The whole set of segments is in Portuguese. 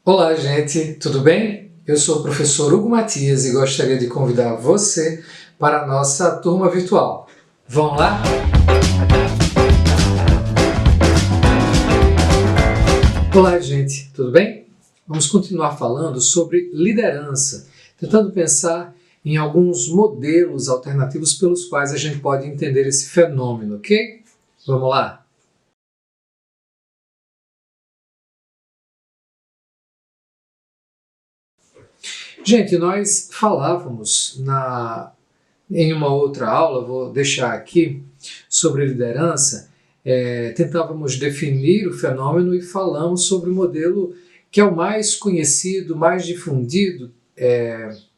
Olá, gente, tudo bem? Eu sou o professor Hugo Matias e gostaria de convidar você para a nossa turma virtual. Vamos lá? Olá, gente, tudo bem? Vamos continuar falando sobre liderança, tentando pensar em alguns modelos alternativos pelos quais a gente pode entender esse fenômeno, ok? Vamos lá? Gente, nós falávamos em uma outra aula, vou deixar aqui, sobre liderança, tentávamos definir o fenômeno e falamos sobre o modelo que é o mais conhecido, mais difundido,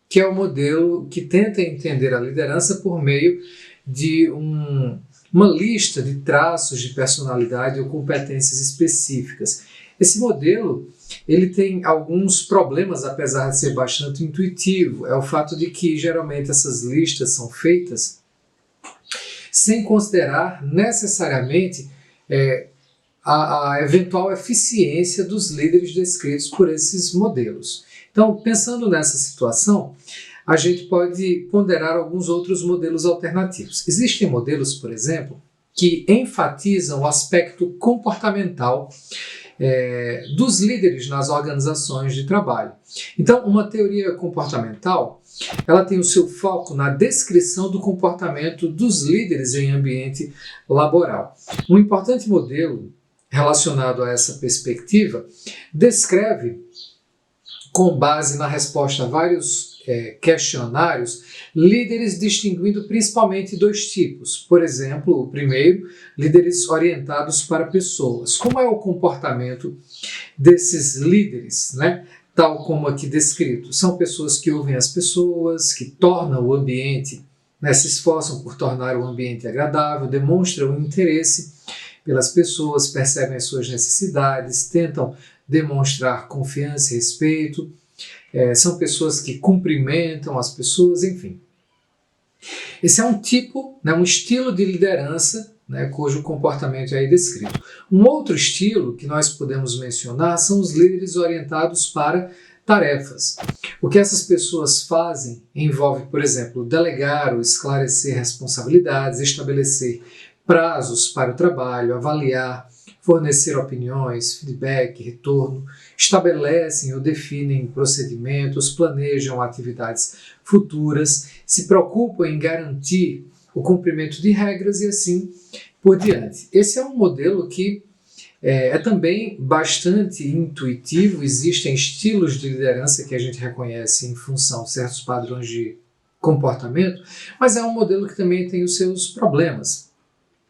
que é o modelo que tenta entender a liderança por meio de uma lista de traços de personalidade ou competências específicas. Esse modelo ele tem alguns problemas, apesar de ser bastante intuitivo. É o fato de que geralmente essas listas são feitas sem considerar necessariamente a eventual eficiência dos líderes descritos por esses modelos. Então, pensando nessa situação, a gente pode ponderar alguns outros modelos alternativos. Existem modelos, por exemplo, que enfatizam o aspecto comportamental dos líderes nas organizações de trabalho. Então, uma teoria comportamental, ela tem o seu foco na descrição do comportamento dos líderes em ambiente laboral. Um importante modelo relacionado a essa perspectiva descreve, com base na resposta a vários questionários, líderes distinguindo principalmente dois tipos. Por exemplo, o primeiro, líderes orientados para pessoas. Como é o comportamento desses líderes, né? Tal como aqui descrito? São pessoas que ouvem as pessoas, que tornam o ambiente, se esforçam por tornar o ambiente agradável, demonstram interesse pelas pessoas, percebem as suas necessidades, tentam demonstrar confiança e respeito, são pessoas que cumprimentam as pessoas, enfim. Esse é um tipo, um estilo de liderança, cujo comportamento é aí descrito. Um outro estilo que nós podemos mencionar são os líderes orientados para tarefas. O que essas pessoas fazem envolve, por exemplo, delegar ou esclarecer responsabilidades, estabelecer prazos para o trabalho, avaliar, fornecer opiniões, feedback, retorno, estabelecem ou definem procedimentos, planejam atividades futuras, se preocupam em garantir o cumprimento de regras e assim por diante. Esse é um modelo que é também bastante intuitivo. Existem estilos de liderança que a gente reconhece em função de certos padrões de comportamento, mas é um modelo que também tem os seus problemas.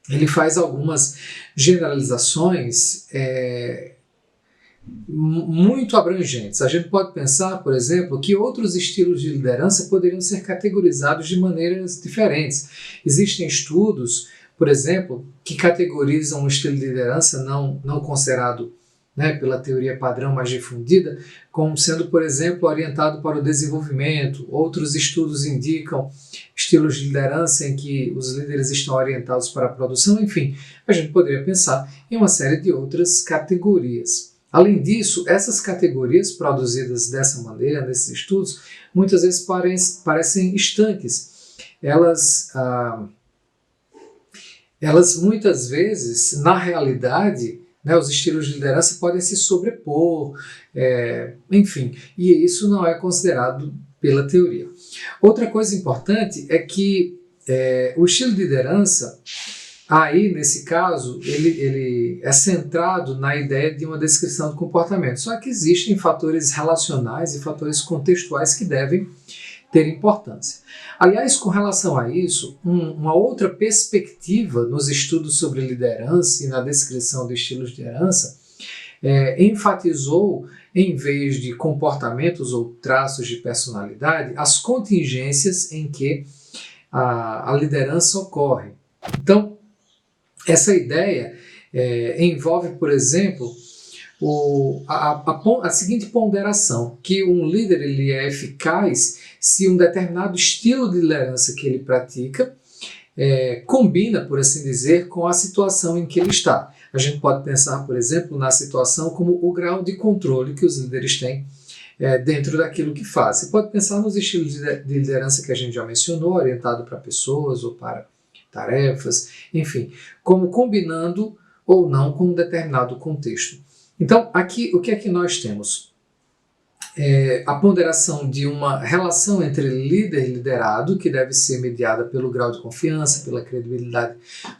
Ele faz algumas generalizações muito abrangentes. A gente pode pensar, por exemplo, que outros estilos de liderança poderiam ser categorizados de maneiras diferentes. Existem estudos, por exemplo, que categorizam um estilo de liderança não considerado pela teoria padrão mais difundida, como sendo, por exemplo, orientado para o desenvolvimento. Outros estudos indicam estilos de liderança em que os líderes estão orientados para a produção. Enfim, a gente poderia pensar em uma série de outras categorias. Além disso, essas categorias produzidas dessa maneira, nesses estudos, muitas vezes parecem estanques. Elas muitas vezes, na realidade, os estilos de liderança podem se sobrepor, enfim, e isso não é considerado pela teoria. Outra coisa importante é que o estilo de liderança, aí nesse caso, ele é centrado na ideia de uma descrição do comportamento, só que existem fatores relacionais e fatores contextuais que devem ter importância. Aliás, com relação a isso, uma outra perspectiva nos estudos sobre liderança e na descrição de estilos de liderança enfatizou, em vez de comportamentos ou traços de personalidade, as contingências em que a liderança ocorre. Então, essa ideia envolve, por exemplo, a seguinte ponderação, que um líder ele é eficaz se um determinado estilo de liderança que ele pratica combina, por assim dizer, com a situação em que ele está. A gente pode pensar, por exemplo, na situação como o grau de controle que os líderes têm dentro daquilo que fazem. Você pode pensar nos estilos de liderança que a gente já mencionou, orientado para pessoas ou para tarefas, enfim, como combinando ou não com um determinado contexto. Então, aqui, o que é que nós temos? A ponderação de uma relação entre líder e liderado, que deve ser mediada pelo grau de confiança, pela credibilidade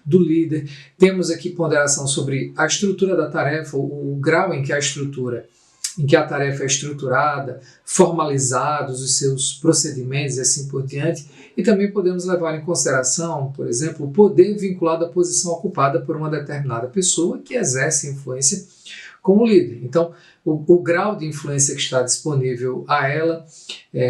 do líder. Temos aqui ponderação sobre a estrutura da tarefa, o grau em que a tarefa é estruturada, formalizados os seus procedimentos e assim por diante. E também podemos levar em consideração, por exemplo, o poder vinculado à posição ocupada por uma determinada pessoa que exerce influência como líder. Então, o grau de influência que está disponível a ela,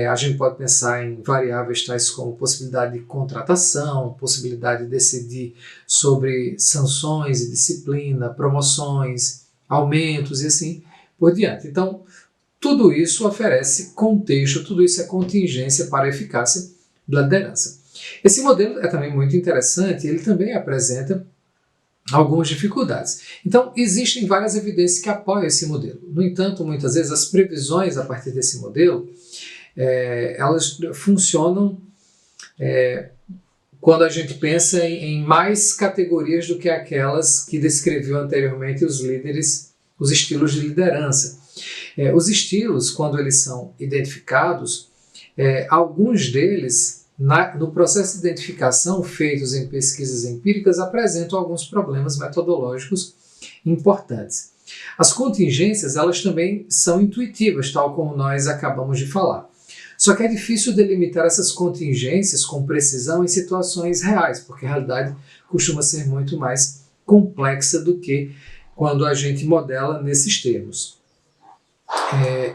a gente pode pensar em variáveis tais como possibilidade de contratação, possibilidade de decidir sobre sanções e disciplina, promoções, aumentos e assim por diante. Então, tudo isso oferece contexto, tudo isso é contingência para a eficácia da liderança. Esse modelo é também muito interessante, ele também apresenta algumas dificuldades. Então, existem várias evidências que apoiam esse modelo. No entanto, muitas vezes as previsões a partir desse modelo, elas funcionam quando a gente pensa em mais categorias do que aquelas que descreviu anteriormente os líderes, os estilos de liderança. Os estilos, quando eles são identificados, alguns deles no processo de identificação feitos em pesquisas empíricas apresentam alguns problemas metodológicos importantes. As contingências, elas também são intuitivas, tal como nós acabamos de falar. Só que é difícil delimitar essas contingências com precisão em situações reais, porque a realidade costuma ser muito mais complexa do que quando a gente modela nesses termos.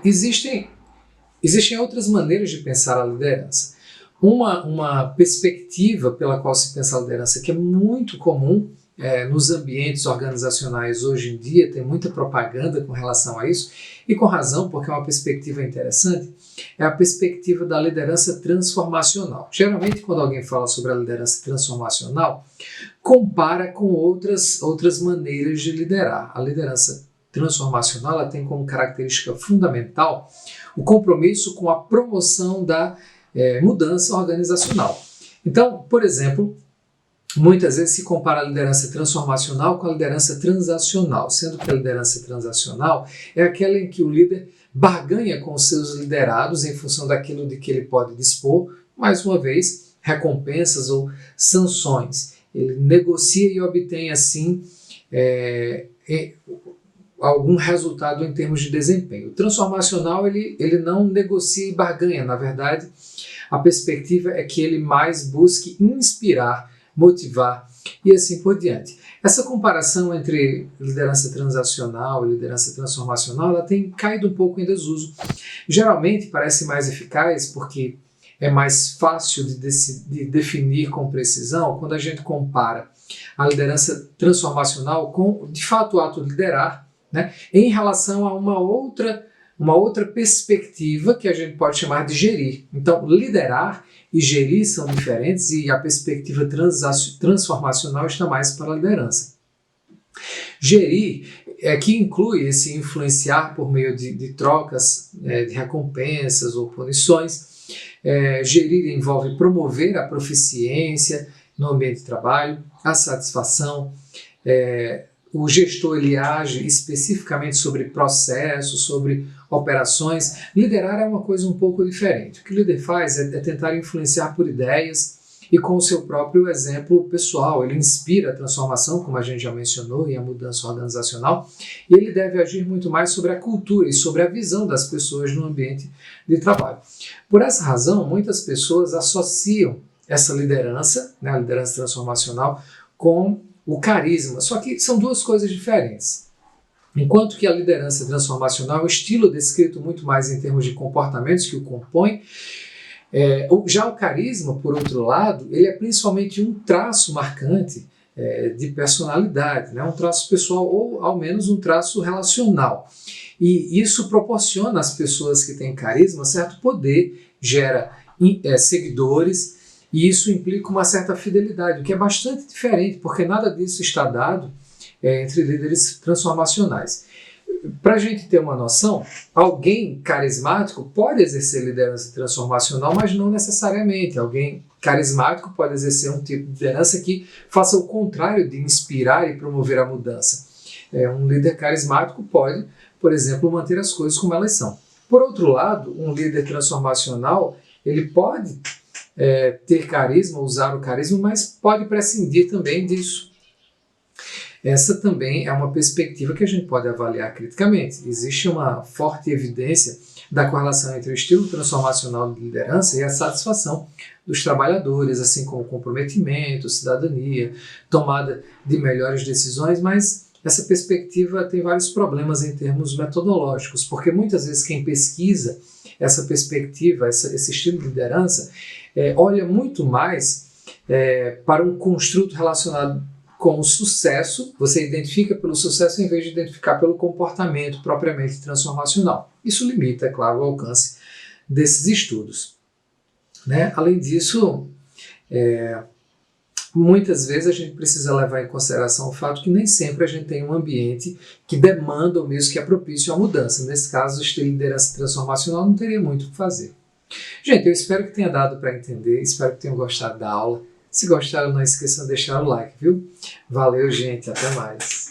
Existem outras maneiras de pensar a liderança. Uma perspectiva pela qual se pensa a liderança, que é muito comum nos ambientes organizacionais hoje em dia, tem muita propaganda com relação a isso, e com razão, porque é uma perspectiva interessante, é a perspectiva da liderança transformacional. Geralmente, quando alguém fala sobre a liderança transformacional, compara com outras maneiras de liderar. A liderança transformacional ela tem como característica fundamental o compromisso com a promoção da mudança organizacional. Então, por exemplo, muitas vezes se compara a liderança transformacional com a liderança transacional, sendo que a liderança transacional é aquela em que o líder barganha com os seus liderados em função daquilo de que ele pode dispor, mais uma vez, recompensas ou sanções. Ele negocia e obtém, assim, algum resultado em termos de desempenho. O transformacional, ele não negocia e barganha, na verdade, a perspectiva é que ele mais busque inspirar, motivar e assim por diante. Essa comparação entre liderança transacional e liderança transformacional, ela tem caído um pouco em desuso. Geralmente parece mais eficaz porque é mais fácil de definir com precisão quando a gente compara a liderança transformacional com, de fato, o ato de liderar, né, em relação a uma outra perspectiva que a gente pode chamar de gerir. Então, liderar e gerir são diferentes e a perspectiva transformacional está mais para a liderança. Gerir que inclui esse influenciar por meio de trocas de recompensas ou punições. Gerir envolve promover a proficiência no ambiente de trabalho, a satisfação. O gestor ele age especificamente sobre processos, sobre operações. Liderar é uma coisa um pouco diferente. O que o líder faz é tentar influenciar por ideias e com o seu próprio exemplo pessoal. Ele inspira a transformação, como a gente já mencionou, e a mudança organizacional. E ele deve agir muito mais sobre a cultura e sobre a visão das pessoas no ambiente de trabalho. Por essa razão, muitas pessoas associam essa liderança, né, a liderança transformacional, com o carisma, só que são duas coisas diferentes. Enquanto que a liderança transformacional é um estilo descrito muito mais em termos de comportamentos que o compõem, já o carisma, por outro lado, ele é principalmente um traço marcante de personalidade, né? Um traço pessoal ou ao menos um traço relacional. E isso proporciona às pessoas que têm carisma certo poder, gera seguidores, e isso implica uma certa fidelidade, o que é bastante diferente, porque nada disso está dado entre líderes transformacionais. Para a gente ter uma noção, alguém carismático pode exercer liderança transformacional, mas não necessariamente. Alguém carismático pode exercer um tipo de liderança que faça o contrário de inspirar e promover a mudança. Um líder carismático pode, por exemplo, manter as coisas como elas são. Por outro lado, um líder transformacional, ele pode ter carisma, usar o carisma, mas pode prescindir também disso. Essa também é uma perspectiva que a gente pode avaliar criticamente. Existe uma forte evidência da correlação entre o estilo transformacional de liderança e a satisfação dos trabalhadores, assim como comprometimento, cidadania, tomada de melhores decisões, mas essa perspectiva tem vários problemas em termos metodológicos, porque muitas vezes quem pesquisa essa perspectiva, esse estilo de liderança, olha muito mais para um construto relacionado com o sucesso, você identifica pelo sucesso em vez de identificar pelo comportamento propriamente transformacional. Isso limita, é claro, o alcance desses estudos. Além disso, muitas vezes a gente precisa levar em consideração o fato que nem sempre a gente tem um ambiente que demanda ou mesmo que é propício à mudança. Nesse caso, o estilo de liderança transformacional não teria muito o que fazer. Gente, eu espero que tenha dado para entender, espero que tenham gostado da aula. Se gostaram, não esqueçam de deixar o like, viu? Valeu, gente, até mais.